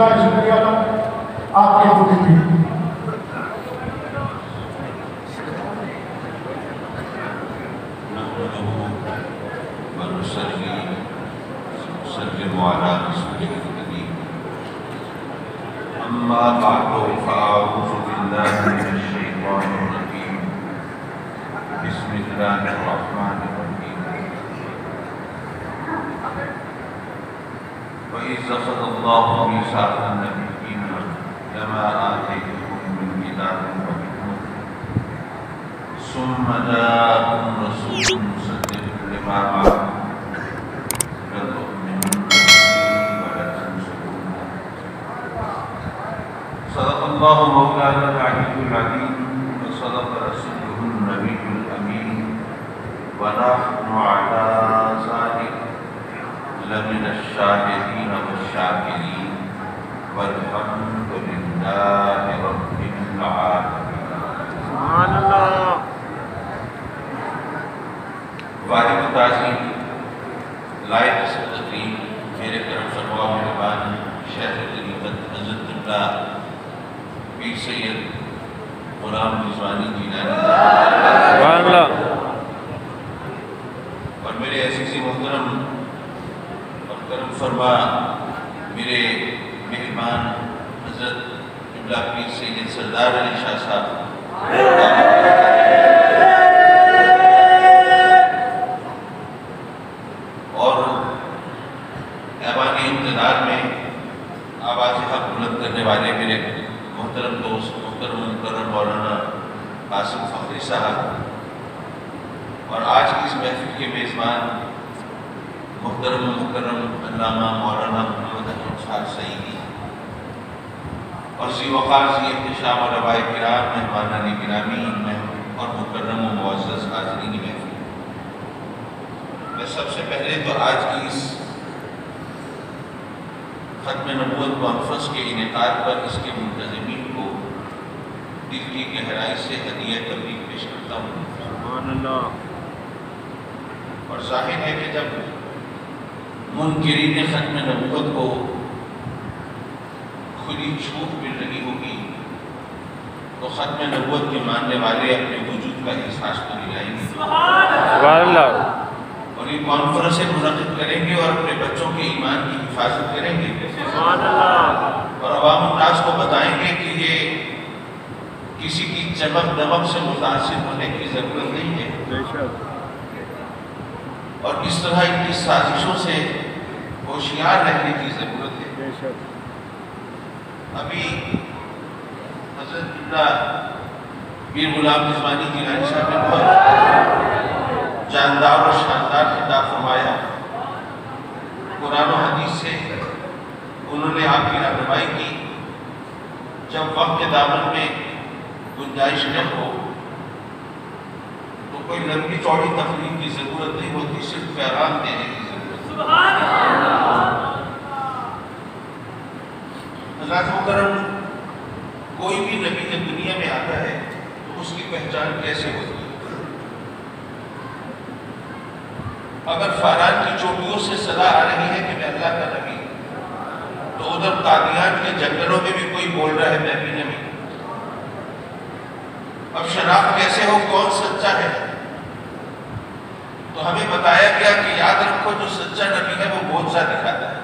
شکریہ آپ کی خودی أما بعد فأعوذ بالله من الشيطان الرجيم بسم الله الرحمن الرحيم وإذ أخذ الله ميثاق النبيين لما آتيتكم من كتاب وحكمة ثم جاءكم رسول مصدق لما معكم صدق الله مولانا العلي العظيم وصدق رسوله النبي الأمين ونحن على ذلك لمن الشاهدين والشاكرين والحمد لله رب العالمين. سبحان الله. وارد تعظیم لائق صدقین میرے کرم فرما مہربان شیخ طریقت حضرت قبلہ پیر سید غلام رضوانی جیلانی اور میرے عزیز محترم اور کرم فرما میرے مہمان حضرت قبلہ پیر سید سردار علی شاہ صاحب اور ایوان امتداد میں آواز حق بلند کرنے والے میرے محترم دوست محترم مکرم مولانا قاسم فخری صاحب اور آج کی اس محفل کے میزبان محترم مکرم علامہ مولانا محمد احمد صاحب سعیدی اور ذی وقار ذی احتشام اور علماء کرام مہمانان گرامی اور مکرم و معزز حاضرین محفل، میں سب سے پہلے تو آج کی اس ختم نبوت کانفرنس کے انعقاد پر اس کے منتظمین کو دل کی گہرائی سے ہدیہ تبریک پیش کرتا ہوں. سبحان اللہ. اور ظاہر ہے کہ جب منکرین ختم نبوت کو کھلی چھوٹ مل رہی ہوگی تو ختم نبوت کے ماننے والے اپنے وجود کا احساس تو دلائیں گے. سبحان اللہ. اور یہ کانفرنس منعقد کریں گے اور اپنے بچوں کے ایمان کی حفاظت کریں گے اور عوام الناس کو بتائیں گے کہ یہ کسی کی چمک دمک سے متاثر ہونے کی ضرورت نہیں ہے اور اس طرح ان کی سازشوں سے ہوشیار رہنے کی ضرورت ہے. ابھی حضرت قبلہ پیر غلام رضوانی جیلانی صاحب نے بہت جاندار اور شاندار خطاب فرمایا. قرآن و حدیث سے انہوں نے آپ کی رہنمائی کی. جب وقت کے دامن میں گنجائش نہ ہو تو کوئی لمبی چوڑی تقریر کی ضرورت نہیں ہوتی، صرف پیغام دینے کی ضرورت. حضرات محترم، کوئی بھی نبی جب دنیا میں آتا ہے تو اس کی پہچان کیسے ہوتی ہے؟ اگر فاران کی چوٹیوں سے صدا آ رہی ہے کہ میں اللہ کا نبی، تو ادھر قادیان کے جنگلوں میں بھی کوئی بول رہا ہے میں بھی نبی. اب شناخت کیسے ہو کون سچا ہے؟ تو ہمیں بتایا گیا کہ یاد رکھو جو سچا نبی ہے وہ معجزہ دکھاتا ہے،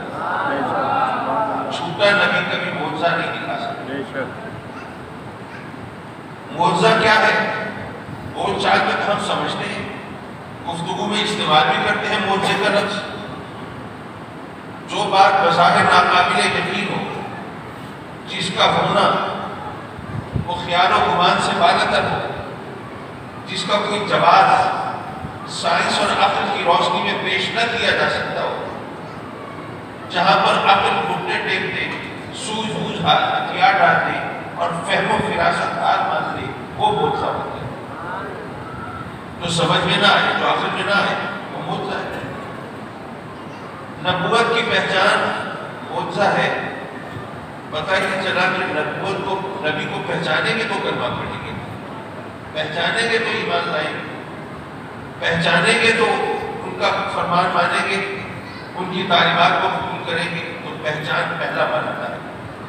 جھوٹا نبی کبھی معجزہ نہیں دکھا سکتا. معجزہ کیا ہے؟ بول چال میں تو ہم سمجھتے ہیں، گفتگو میں استعمال بھی کرتے ہیں معجزے کا لفظ. جو بات بظاہر ناقابل یقین ہو، جس کا ہونا وہ خیال و گمان سے بالاتر ہو، جس کا کوئی جواز سائنس اور عقل کی روشنی میں پیش نہ کیا جا سکتا ہو، جہاں پر عقل گھٹنے ٹیکتے، سوجھ بوجھ ہتھیار ڈالتے اور فہم و فراست ہاتھ باندھتے، وہ معجزہ ہوتا ہے. جو سمجھ میں نہ آئے، جو عقل میں نہ آئے، وہ معجزہ ہے. نبوت کی پہچان معجزہ ہے. پتہ ہی چلا کہ نبوت کو، نبی کو پہچانیں گے تو کلمہ پڑھیں گے، پہچانیں گے تو ایمان لائیں گے، پہچانیں گے تو ان کا فرمان مانیں گے، ان کی تعلیمات کو قبول کریں گے. تو پہچان پہلا مرحلہ ہے.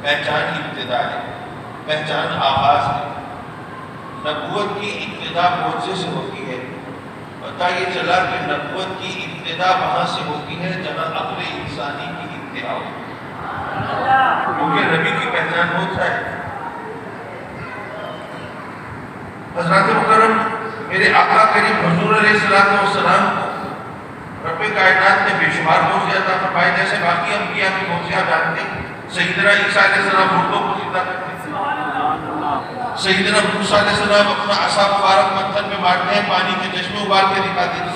پہچان ابتدا ہے، پہچان آغاز ہے۔ نبوت کی ابتدا معجزے سے ہوتی ہے۔ پتہ یہ چلا کہ نبوت کی ابتدا وہاں سے ہوتی ہے جہاں عقل انسانی کی انتہا ہوتی ہے، کیونکہ نبی کی پہچان ہوتا ہے۔ حضرات مکرم، میرے آقا کریم حضور علیہ السلام کو رب کائنات نے بے شمار معجزے عطا فرمائے، جیسے باقی انبیاء کی معجزے آپ جانتے ہیں۔ سیدنا عیسیٰ علیہ السلام مردوں کو زندہ کرتے تھے، سیدنا موسیٰ علیہ السلام اپنا عصا مبارک پتھر میں مارتے ہیں، پانی کے چشمے ابال کے دکھاتے تھے۔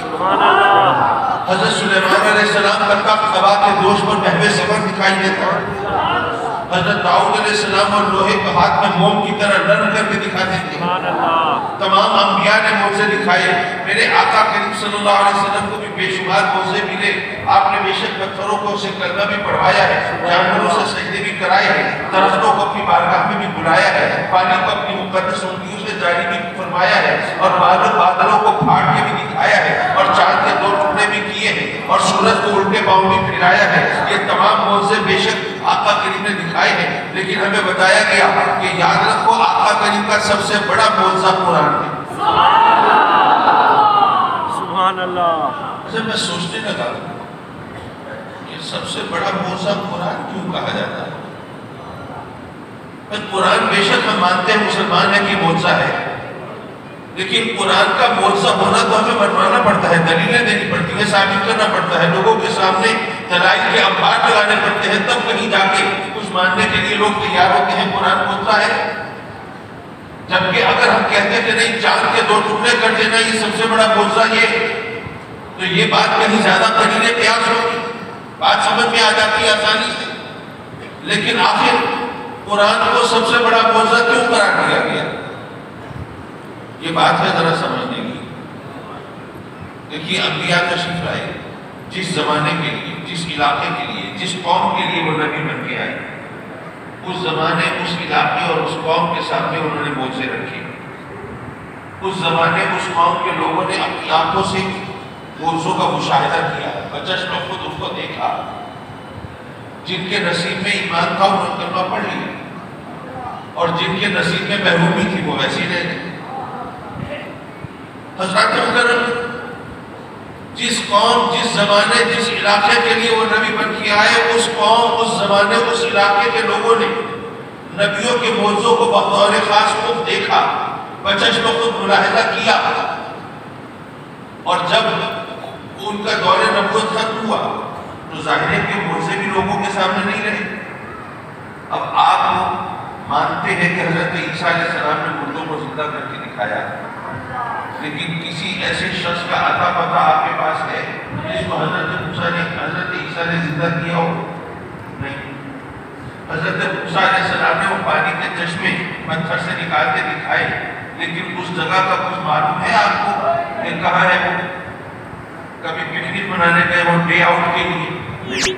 حضرت سلیمان علیہ السلام کا تخت ہوا کے دوش پر بہوے سفر دکھائی دیتا ہے۔ حضرت داؤد علیہ السلام اور لوہے کو ہاتھ میں موم کی طرح نرم کر کے دکھاتے تھے۔ تمام انبیاء نے معجزے دکھائے۔ میرے آقا کریم صلی اللہ علیہ وسلم کو بھی بے شمار معجزے ملے۔ آپ نے بے شک پتھروں کو سے کلمہ بھی پڑھوایا ہے، جانوروں سے سجدے بھی کرائے ہیں، درختوں کو اپنی بارگاہ میں بھی بلایا ہے، پانی کو اپنی مقدس انگلیوں سے جاری بھی فرمایا ہے، اور بادلوں کو پھاڑ کے بھی دکھایا ہے، اور چاند کے 2 ٹکڑے بھی کیے ہیں، اور سورج کو الٹے پاؤں بھی پھیلایا ہے۔ یہ تمام معجزے بے شک آقا کریم نے دکھائے ہیں، لیکن ہمیں بتایا گیا کہ یاد رکھو آقا کریم کا سب سے بڑا معجزہ قرآن ہے۔ سبحان اللہ۔ جب میں سوچنے لگا کہ سب سے بڑا معجزہ قرآن کیوں کہا جاتا ہے؟ قرآن بے شک ہم مانتے ہیں مسلمان ہے کہ معجزہ ہے، لیکن قرآن کا معجزہ ہونا تو ہمیں منوانا پڑتا ہے، دلیلیں دینی پڑتی ہے، ثابت کرنا پڑتا ہے، لوگوں کے سامنے دلائل کے انبار لگانے پڑتے ہیں، تب کہیں جا کے کچھ ماننے کے لیے لوگ تیار ہوتے ہیں قرآن معجزہ ہے۔ جبکہ اگر ہم کہتے ہیں کہ نہیں چاند کے 2 ٹکڑے کر دینا یہ سب سے بڑا معجزہ یہ، تو یہ بات کہیں زیادہ قریب قیاس ہوگی، بات سمجھ میں آ جاتی ہے آسانی سے۔ لیکن آخر قرآن کو سب سے بڑا معجزہ کیوں قرار دیا گیا؟ یہ بات ہے ذرا سمجھنے کی۔ دیکھیے انبیاء تشریف لائے، جس زمانے کے لیے، جس علاقے کے لیے، جس قوم کے لیے وہ نبی بن کے آئے، اس زمانے اس علاقے اور اس قوم کے سامنے انہوں نے معجزے رکھے۔ اس زمانے اس قوم کے لوگوں نے اپنی آنکھوں سے معجزوں کا مشاہدہ کیا، بچشم خود ان کو دیکھا۔ جن کے نصیب میں ایمان تھا انہوں نے کلمہ پڑھ لیا، اور جن کے نصیب میں محرومی تھی وہ ویسے رہ گئے۔ حضرات محترم، جس قوم، جس زمانے، جس علاقے کے لیے وہ نبی بن کے آئے، اس قوم، اس زمانے، اس علاقے کے لوگوں نے نبیوں کے معجزوں کو بطور خاص خود دیکھا، بچشم خود ملاحظہ کیا، اور جب ان کا دور نبوت ختم ہوا تو ظاہر ہے کہ معجزے بھی لوگوں کے سامنے نہیں رہے۔ اب آپ مانتے ہیں کہ حضرت عیسیٰ علیہ السلام نے مردوں کو زندہ کر کے دکھایا، لیکن کسی ایسے شخص کا عطا پتہ آپ کے پاس ہے جس کو حضرت موسیٰ نے، حضرت عیسیٰ نے زندہ کیا ہو؟ نہیں۔ حضرت موسیٰ علیہ السلام نے وہ پانی کے چشمے پتھر سے نکال کے دکھائے، لیکن اس جگہ کا کچھ معلوم ہے آپ کو کہ کہاں ہے وہ؟ کبھی پکنک منانے گئے وہ ڈے آؤٹ کے لیے؟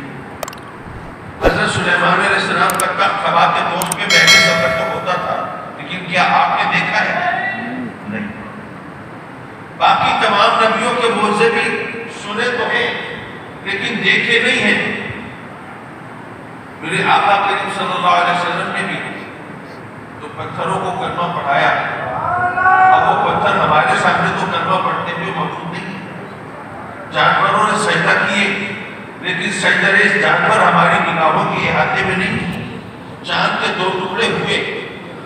حضرت سلیمان علیہ السلام کا تخت ہوا کے دوش پہ بیٹھے سفر تو ہوتا تھا، لیکن کیا آپ نے دیکھا ہے؟ نہیں۔ باقی تمام نبیوں کے معجزے بھی سنے تو ہیں لیکن دیکھے نہیں ہیں۔ میرے آقا کریم صلی اللہ علیہ وسلم نے بھی تو پتھروں کو کلمہ پڑھایا، اب وہ پتھر ہمارے سامنے تو کلمہ پڑھتے ہوئے موجود نہیں۔ جانوروں نے سجدہ کیے، لیکن سجدہ جانور ہماری نگاہوں کے احاطے میں نہیں۔ چاند کے 2 ٹکڑے ہوئے،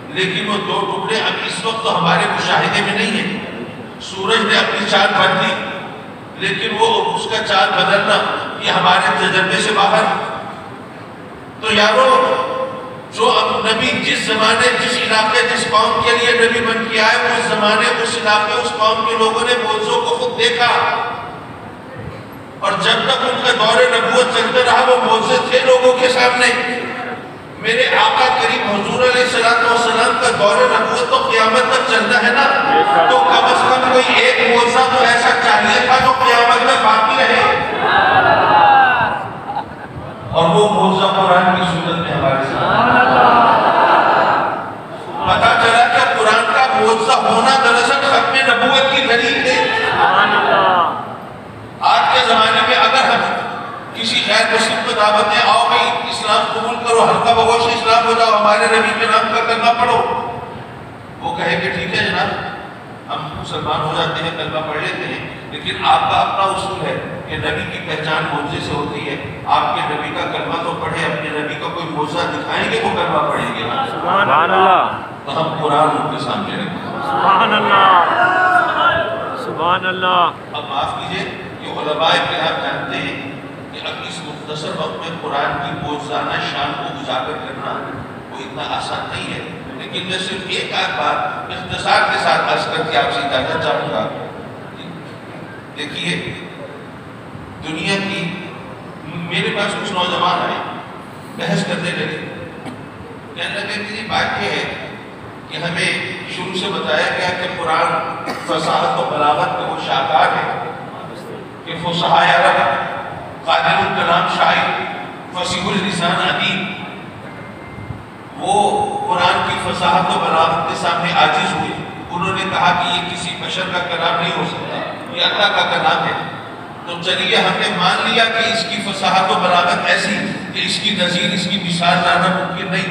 لیکن وہ 2 ٹکڑے اب اس وقت تو ہمارے مشاہدے میں نہیں ہیں۔ سورج نے اپنی چال بدلی، لیکن وہ اس کا چال بدلنا یہ ہمارے تجربے سے باہر۔ تو یارو، جو اب نبی جس زمانے، جس علاقے، جس قوم کے لیے نبی بن کے آئے، اس زمانے، اس علاقے، اس قوم کے لوگوں نے معجزوں کو خود دیکھا، اور جب تک ان کا دور نبوت چلتا رہا وہ معجزے تھے لوگوں کے سامنے۔ میرے آقا کریم حضور علیہ السلام کا دور نبوت تو قیامت تک چلتا ہے نا، تو کم از کم کوئی ایک معجزہ تو ایسا چاہیے تھا جو قیامت تک باقی رہے، اور وہ معجزہ قرآن کی صورت میں ہمارے سامنے پتا چلا کہ قرآن کا معجزہ ہونا دراصل ختم نبوت کی دلیل ہے۔ آج کے زمانے میں اگر ہم کسی غیر مسلم کو دعوت دیں، آؤ بھائی اسلام قبول کرو، ہلکا بگوش اسلام ہو جاؤ، ہمارے نبی کے نام کا کلمہ پڑھو، وہ کہے کہ ٹھیک ہے جناب ہم مسلمان ہو جاتے ہیں، کلمہ پڑھ لیتے ہیں، لیکن آپ کا اپنا اصول ہے کہ نبی کی پہچان معجزے سے ہوتی ہے، آپ کے نبی کا کلمہ تو پڑھیں، اپنے نبی کا کوئی معجزہ دکھائیں گے وہ کلمہ پڑھیں گے، سبحان اللہ، تو ہم قرآن ان کے سامنے رکھیں۔ سبحان اللہ، سبحان اللہ۔ اب معاف کیجئے کہ علماء کرام جانتے ہیں کہ اب اس مختصر وقت میں قرآن کی معجزانہ شان کو اجاگر کرنا وہ اتنا آسان نہیں ہے، لیکن میں صرف ایک آدھ بات اختصار کے ساتھ عرض کر کے آپ سے اجازت چاہوں گا۔ دیکھیے دنیا کی، میرے پاس کچھ نوجوان آئے بحث کرنے لگے، کہنے لگے کہ بات یہ ہے کہ ہمیں شروع سے بتایا گیا کہ قرآن فصاحت و بلاغت کے وہ شاہکار ہے، کہ فصحاء عرب، قادر الکلام شاعر، فصیح اللسان ادیب، وہ قرآن کی فصاحت و بلاغت کے سامنے عاجز ہوئے، انہوں نے کہا کہ یہ کسی بشر کا کلام نہیں ہو سکتا، یہ اللہ کا کلام ہے۔ تو چلیے ہم نے مان لیا کہ اس کی فصاحت و بلاغت ایسی کہ اس کی نظیر، اس کی مثال لانا ممکن نہیں،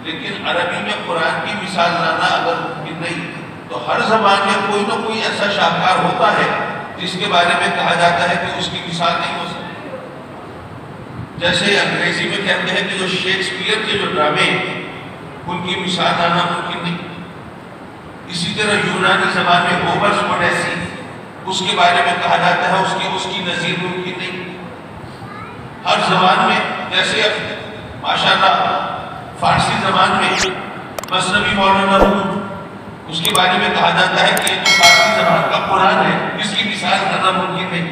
لیکن عربی میں قرآن کی مثال لانا اگر ممکن نہیں تو ہر زبان میں کوئی نہ کوئی ایسا شاہکار ہوتا ہے جس کے بارے میں کہا جاتا ہے کہ اس کی مثال نہیں ہو سکتی۔ جیسے انگریزی میں کہتے ہیں کہ جو شیکسپیئر کے جو ڈرامے ہیں ان کی مثال لانا ممکن نہیں، اسی طرح یونانی زبان میں ہومرس اوڈیسی، اس کے بارے میں کہا جاتا ہے اس کی نظیر ممکن نہیں۔ ہر زبان میں، جیسے اب ماشاءاللہ فارسی زبان میں مثنوی مولانا روم، اس کے بارے میں کہا جاتا ہے کہ جو فارسی زبان کا قرآن ہے اس کی مثال کرنا ممکن نہیں۔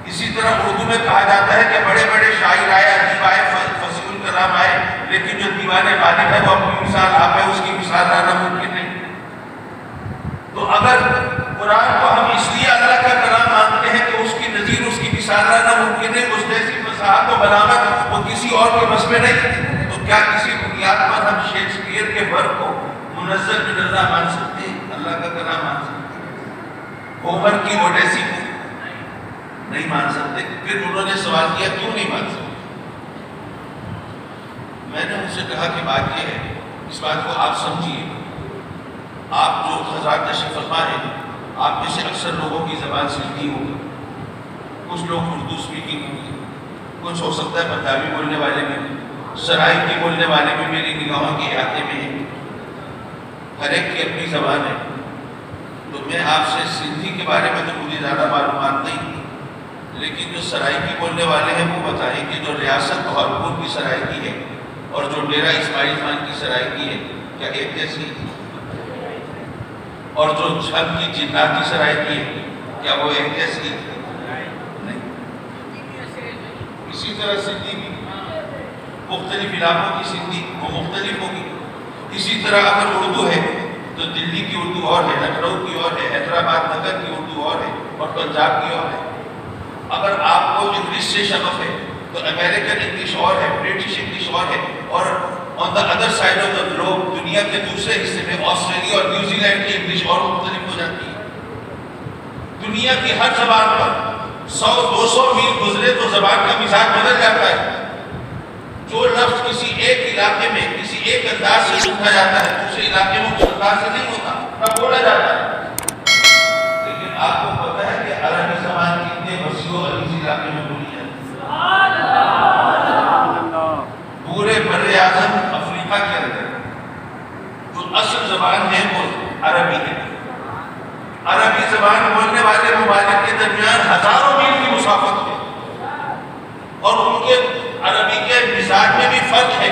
اسی طرح اردو میں کہا جاتا ہے کہ بڑے بڑے شاعر آئے، ادیب آئے، فصیح الکلام آئے، لیکن جو دیوان غالب ہے وہ اپنی مثال آپ ہے، اس کی مثال لانا ممکن نہیں۔ تو اگر قرآن کو ہم اس لیے اللہ کا کلام مانتے ہیں کہ اس کی نظیر، اس کی مثال لانا ممکن نہیں، اس جیسی فصاحت و بلاغت وہ کسی اور کے بس میں نہیں، تو کیا کسی بنیاد پر ہم شیکسپیئر کے ورک کو منزل من اللہ مان سکتے ہیں، اللہ کا کلام مان سکتے ہیں؟ ہومر کی اوڈیسی کو نہیں مان سکتے؟ پھر انہوں نے سوال کیا کیوں نہیں مان سکتے؟ میں نے ان سے کہا کہ بات یہ ہے، اس بات کو آپ سمجھیے، آپ جو حضرات تشریف فرما ہیں، آپ میں سے اکثر لوگوں کی زبان سندھی ہوگی، کچھ لوگ اردو سپیکنگ ہوگی، کچھ ہو سکتا ہے پنجابی بولنے والے بھی، سرائکی بولنے والے بھی میری نگاہوں کے احاطے میں ہیں، ہر ایک کی اپنی زبان ہے۔ تو میں آپ سے سندھی کے بارے میں تو مجھے زیادہ معلومات نہیں، لیکن جو سرائکی بولنے والے ہیں وہ بتائیں کہ جو ریاست بہاولپور کی سرائکی ہے اور جو ڈیرہ اسماعیل خان کی سرائکی ہے کیا ایک جیسی ہے؟ اور جو چھب کی جنات کی سرائکی ہے کیا وہ ایک جیسی ہے؟ نہیں۔ اسی طرح سندھی بھی مختلف علاقوں کی سندھی وہ مختلف ہوگی۔ اسی طرح اگر اردو ہے تو دلی کی اردو اور ہے، لکھنؤ کی اور ہے، حیدرآباد نگر کی اردو اور ہے اور پنجاب کی اور ہے۔ اگر آپ کو انگلش سے شغف ہے تو امریکن انگلش اور ہے، برٹش انگلش اور ہے، اور on the other side of the globe, دنیا کے دوسرے حصے میں آسٹریلیا اور نیوزی لینڈ کی انگلش اور مختلف ہو جاتی ہے۔ دنیا کی ہر زبان پر 100-200 میل گزرے تو زبان کا مزاج بدل جاتا ہے۔ جو لفظ کسی ایک علاقے میں کسی ایک انداز سے سنا جاتا ہے دوسرے علاقے میں اس انداز سے نہیں ہوتا، نہ بولا جاتا ہے۔ لیکن آپ کو پتہ ہے کہ عربی زبان کتنے وسیع و عریض علاقے میں بولی جاتی ہے؟ پورے بر اعظم افریقہ کے اندر جو اصل زبان ہے وہ عربی ہے۔ عربی زبان بولنے والے ممالک کے درمیان ہزاروں میل کی مسافت ہے، اور ان کے عربی کے مزاج میں بھی فرق ہے۔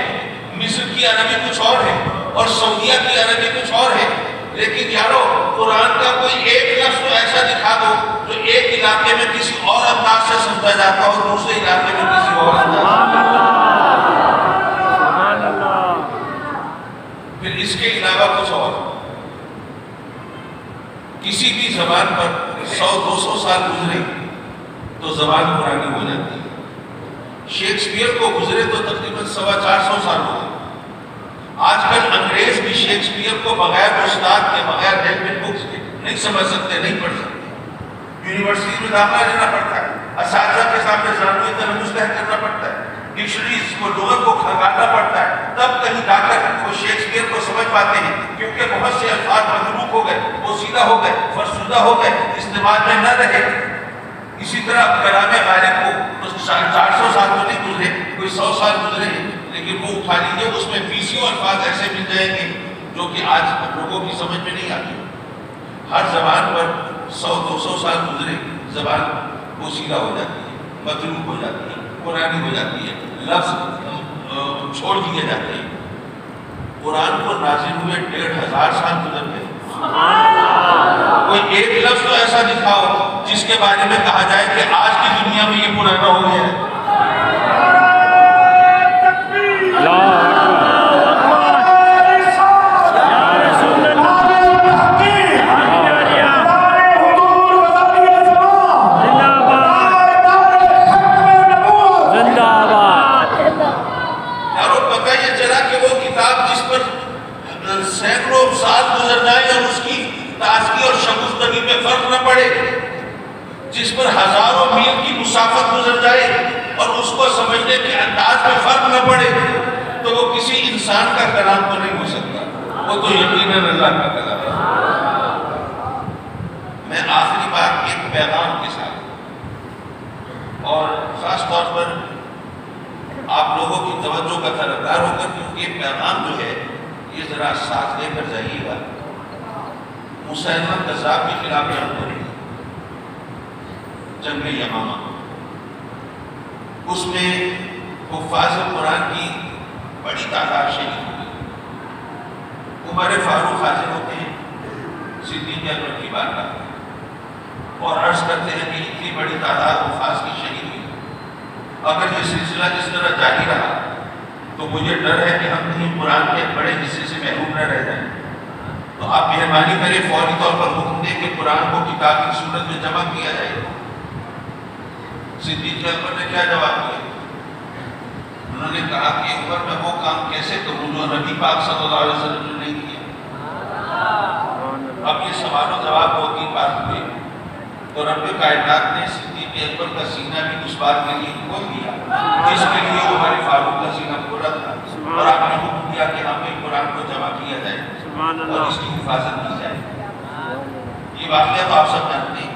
مصر کی عربی کچھ اور ہے اور سعودیہ کی عربی کچھ اور ہے، لیکن یارو قرآن کا کوئی ایک لفظ تو ایسا دکھا دو جو ایک علاقے میں کسی اور انداز سے سمجھا جاتا اور دوسرے علاقے میں کسی اور انداز سے۔ پھر اس کے علاوہ کچھ اور، کسی بھی زبان پر 100-200 سال گزرے تو زبان پرانی ہو جاتی ہے۔ شیکسپیئر کو گزرے تو تقریباً 450 سال ہو گئے۔ آج کل انگریز بھی شیکسپیئر کو بغیر استاد کے، بغیر ہیلمٹ بکس کے نہیں سمجھ سکتے، نہیں پڑھ سکتے۔ یونیورسٹی میں داخلہ لینا پڑتا ہے، اساتذہ کے سامنے ڈکشنریز کو لغت کو کھنگالنا پڑتا ہے، تب کہیں جا کر وہ شیکسپیئر کو سمجھ پاتے ہیں، کیونکہ بہت سے الفاظ متروک ہو گئے، پوشیدہ ہو گئے، فرسودہ ہو گئے، استعمال میں نہ رہے۔ اسی طرح کلام غالب کو 400 سال تو نہیں گزرے، کوئی 100 سال گزرے ہیں، لیکن وہ اٹھا لیجیے، اس میں 20 الفاظ ایسے مل جائیں گے جو کہ آج لوگوں کی سمجھ میں نہیں آتی۔ ہر زبان پر 100-200 سال گزرے، زبان پوشیدہ ہو جاتی ہے، متروک ہو جاتی ہے، پرانی ہو جاتی ہے، لفظ چھوڑ دیے جاتے ہیں۔ قرآن کو نازل ہوئے 1500 سال گزر گئے، کوئی ایک لفظ تو ایسا دکھاؤ جس کے بارے میں کہا جائے کہ آج کی دنیا میں یہ پرانا ہو گیا ہے۔ سینکڑوں سال گزر جائے اور اس کی تازگی اور شگفتگی میں فرق نہ پڑے، جس پر ہزاروں میل کی مسافت گزر جائے اور اس کو سمجھنے کے انداز میں فرق نہ پڑے، تو وہ کسی انسان کا کلام تو نہیں ہو سکتا، وہ تو یقیناً اللہ کا کلام ہے۔ میں آخری بار ایک پیغام کے ساتھ اور خاص طور پر آپ لوگوں کی توجہ کا طلبگار ہو کر، کیونکہ یہ پیغام جو ہے یہ ذرا ساتھ لے کر جائیے گا۔ مسیلمہ کذاب کے خلاف جنگ ہو رہی ہے، جنگ یمامہ، اس میں حفاظ قرآن کی بڑی تعداد شہید ہو گئی۔ عمر فاروق حاضر ہوتے ہیں صدیق اکبر کی بارگاہ اور عرض کرتے ہیں کہ اتنی بڑی تعداد حفاظ کی شہید ہوئی، اگر یہ سلسلہ اس طرح جاری رہا تو مجھے ڈر ہے کہ ہم کہیں قرآن کے بڑے حصے سے محروم نہ رہ جائیں، تو آپ مہربانی کریں فوری طور پر حکم دیں کہ قرآن کو کتاب کی صورت میں جمع کیا جائے۔ صدیق اکبر نے کیا جواب دیا؟ انہوں نے کہا کہ عمر میں وہ کام کیسے کروں جو نبی پاک صلی اللہ علیہ وسلم نے نہیں کیا۔ اب یہ سوال و جواب 2-3 بار ہوئے تو رب کائنات نے صدیق اکبر کا سینہ بھی اس بات کے لیے کھول دیا جس کے لیے عمر فاروق کا سینہ کھولا تھا، اور آپ نے حکم دیا کہ ہمیں قرآن کو جمع کیا جائے اور اس کی حفاظت کی جائے۔ یہ واقعہ تو آپ سب جانتے ہیں،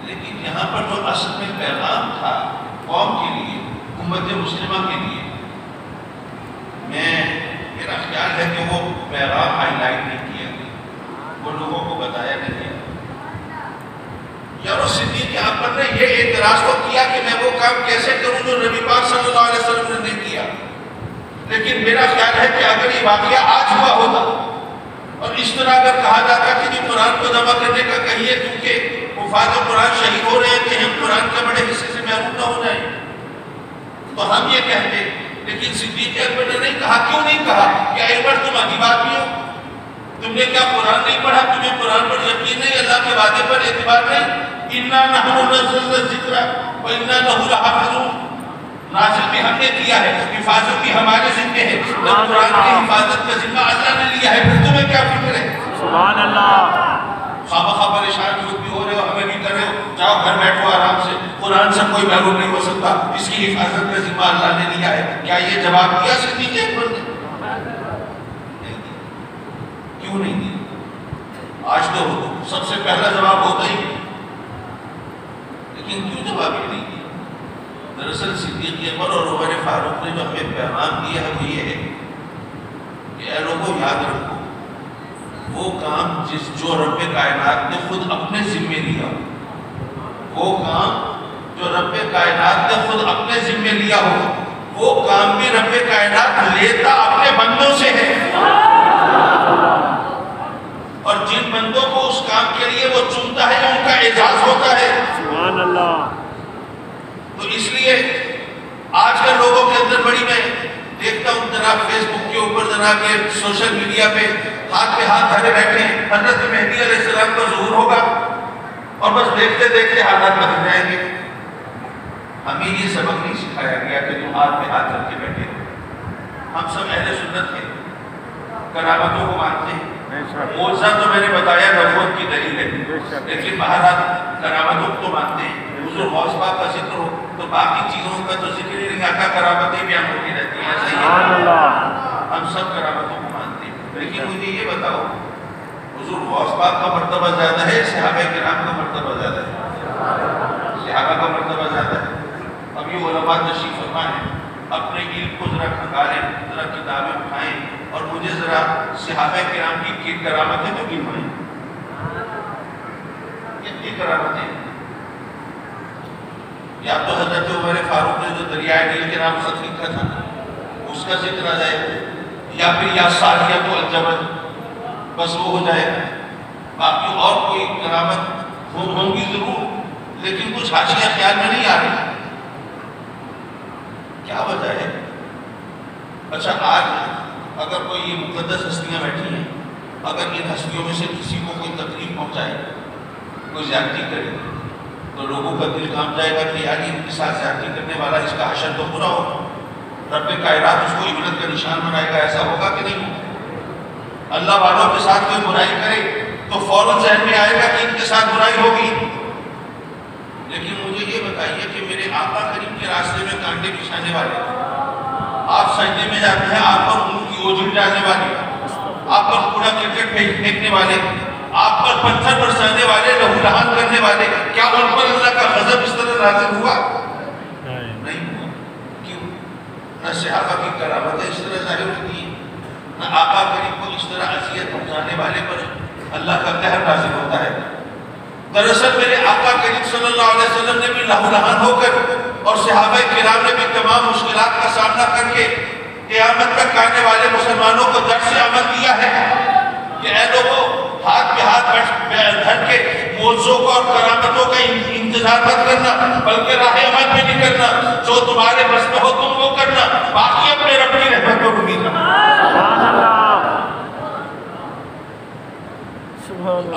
لیکن یہاں پر جو اصل میں پیغام تھا قوم کے لیے، امت مسلمہ کے لیے، میرا خیال ہے کہ وہ پیغام ہائی لائٹ نہیں کیا گیا، وہ لوگوں کو بتایا نہیں گیا۔ یار صدیق اکبر نے یہ اعتراض تو کیا کہ میں وہ کام کیسے کروں جو نبی پاک صلی اللہ علیہ وسلم نے نہیں کیا، لیکن میرا خیال ہے کہ اگر یہ واقعہ آج ہوا ہوتا اور اس طرح اگر کہا جاتا کہ جی قرآن کو جمع کرنے کا کہیے کیونکہ حفاظ قرآن شہید ہو رہے ہیں کہ ہم قرآن کے بڑے حصے سے محروم نہ ہو جائیں، تو ہم یہ کہتے، لیکن صدیق اکبر نے نہیں کہا۔ کیوں نہیں کہا؟ کیا عمر تم عجیب آدمی ہو؟ تم نے کیا قرآن نہیں پڑھا؟ تمہیں قرآن پر یقین نہیں، اللہ کے وعدے پر اعتبار نہیں؟ اِنَّا نَحْنُ نَزَّلْنَا الذِّكْرَ وَإِنَّا لَهُ لَحَافِظُونَ، نازل بھی ہم نے کیا ہے، حفاظت بھی ہمارے ذمے ہے، قرآن کی حفاظت کا ذمہ اللہ نے لیا ہے، پھر تمہیں کیا فکر ہے؟ سبحان اللہ۔ خواہ پریشان خود بھی ہو رہے ہو، ہمیں بھی کر رہے ہو، جاؤ گھر بیٹھو آرام سے، قرآن سے کوئی محروم نہیں ہو سکتا، اس کی حفاظت کا ذمہ اللہ نے لیا ہے۔ کیا یہ جواب دیا صدیق اکبر نے؟ کیوں نہیں دیا؟ آج تو سب سے پہلا جواب ہوتا ہی، لیکن کیوں جواب ہی نہیں دیا؟ دراصل صدیق اکبر اور عمر فاروق نے جو ہمیں پیغام دیا ہے وہ یہ ہے کہ اے لوگوں یاد رکھو وہ کام جو رب کائنات نے خود اپنے ذمے لیا، وہ کام جو رب کائنات نے خود اپنے ذمے لیا ہو، وہ کام بھی رب کائنات لیتا اپنے بندوں سے ہے، اور جن بندوں کو اس کام کے لیے وہ چنتا ہے ان کا اعزاز ہوتا ہے۔ سبحان اللہ۔ تو اس لیے آج کل لوگوں کے اندر بڑی میں دیکھتا ہوں جناب فیس بک کے اوپر جناب یہ سوشل میڈیا پہ ہاتھ دھرے بیٹھے ہیں، حضرت مہدی علیہ السلام کا ظہور ہوگا اور بس دیکھتے دیکھتے حالات بدل جائیں گے۔ ہمیں یہ سبق نہیں سکھایا گیا کہ تم ہاتھ رکھ کے بیٹھے ہو۔ ہم سب اہل سنت ہیں، کرامتوں کو مانتے ہیں، معجزہ تو میں نے بتایا نبوت کی دلیل ہے، لیکن بہرحال کرامتوں کو مانتے ہیں۔ حضور غوث پاک کا ذکر ہو تو باقی چیزوں کا تو ذکر ہی نہیں آتا، کرامتیں بیان ہوتی رہتی ہیں. صحیح سبحان ہے، اللہ. ہم سب کرامتوں کو مانتے ہیں، لیکن مجھے یہ بتاؤ حضور غوث پاک کا مرتبہ زیادہ ہے، صحابہ کرام کا مرتبہ زیادہ ہے؟ صحابہ کا مرتبہ زیادہ ہے. اب یہ علماء تشریف فرما ہے، اپنے علم کو ذرا کھنگالیں، ذرا کتابیں اٹھائیں اور مجھے ذرا صحابہ کرام کی کرامتیں تو گنوائیں. کتنی کرامتیں؟ یا تو حضرت عمر فاروق نے جو دریائے نیل کے نام خط لکھا تھا اس کا ذکر آ جائے، یا پھر یا ساریہ الجبل، بس وہ ہو جائے. باقی اور کوئی کرامت ہوں گی ضرور، لیکن کچھ حاشیہ خیال میں نہیں آ رہی. کیا وجہ ہے؟ اچھا آج اگر کوئی یہ مقدس ہستیاں بیٹھی ہیں، اگر ان ہستیوں میں سے کسی کو کوئی تکلیف پہنچائے، کوئی زیادتی کرے، تو لوگوں کا دل کام جائے گا کہ یار ان کے ساتھ زیادتی کرنے والا اس کا حشر تو برا ہوگا، رب کائنات اس کو عبرت کا نشان بنائے گا. ایسا ہوگا کہ نہیں ہوگا؟ اللہ والوں کے ساتھ کوئی برائی کرے تو فوراً ذہن میں آئے گا کہ ان کے ساتھ برائی ہوگی. لیکن مجھے یہ بتائیے کہ میرے آقا کریم کے راستے میں کانٹے بچھانے والے، آپ سجدے میں جاتے ہیں آپ پر ان کی اوجھل ڈالنے والے، آپ پر کوڑا کرکٹ پھینکنے والے، آپ پر پتھر برسانے والے، لہو لہان کرنے والے، کیا ان پر اللہ کا غضب اس طرح نازل ہوا؟ نہیں ہوا. کیوں؟ نہ صحابہ کی کرامتیں اس طرح ظاہر ہوتی ہیں، نہ آقا کریم کو اس طرح اذیت پہنچانے والے پر اللہ کا قہر نازل ہوتا ہے. دراصل میرے آقا کریم صلی اللہ علیہ وسلم نے بھی لہو لہان ہو کر اور صحابہ کرام نے بھی تمام مشکلات کا سامنا کر کے قیامت تک آنے والے مسلمانوں کو درس عمل دیا ہے کہ اے لوگوں، ہاتھ پہ ہاتھ دھر کے معجزوں کو اور کرامتوں کا انتظار مت کرنا، بلکہ راہ عمل میں نکلنا. جو تمہارے بس میں ہو تم وہ کرنا، باقی اپنے رب کی رحمت کو امید رکھنا.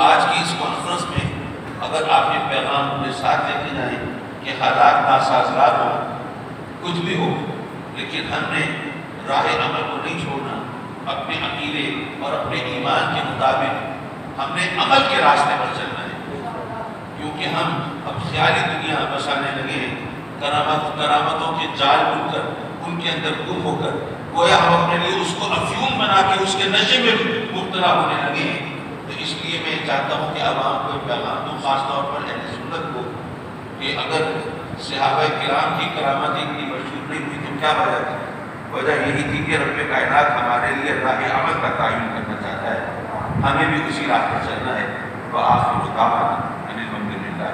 آج کی اس کانفرنس میں اگر آپ یہ پیغام اپنے ساتھ لے کے جائیں کہ حالات ناسازگار ہو، کچھ بھی ہو، لیکن ہم نے راہ عمل کو نہیں چھوڑنا. اپنے عقیدے اور اپنے ایمان کے مطابق ہم نے عمل کے راستے پر چلنا ہے، کیونکہ ہم اب خیالی دنیا بسانے لگے ہیں. کرامتوں کے جال بن کر ان کے اندر گم ہو کر گویا ہم اپنے لیے اس کو افیون بنا کے اس کے نشے میں مبتلا ہونے لگے ہیں. تو اس لیے میں چاہتا ہوں کہ عوام کو پیغام دوں، خاص طور پر اہل سنت کو، کہ اگر صحابہ کرام کی کرامت اتنی مشہور نہیں ہوئی تو کیا وجہ تھی؟ وجہ یہی تھی کہ رب کائنات ہمارے لیے راہ عمل کا تعین کرنا چاہتا ہے، ہمیں بھی اسی راہ پر چلنا ہے. وآخر دعوانا ان الحمد للہ.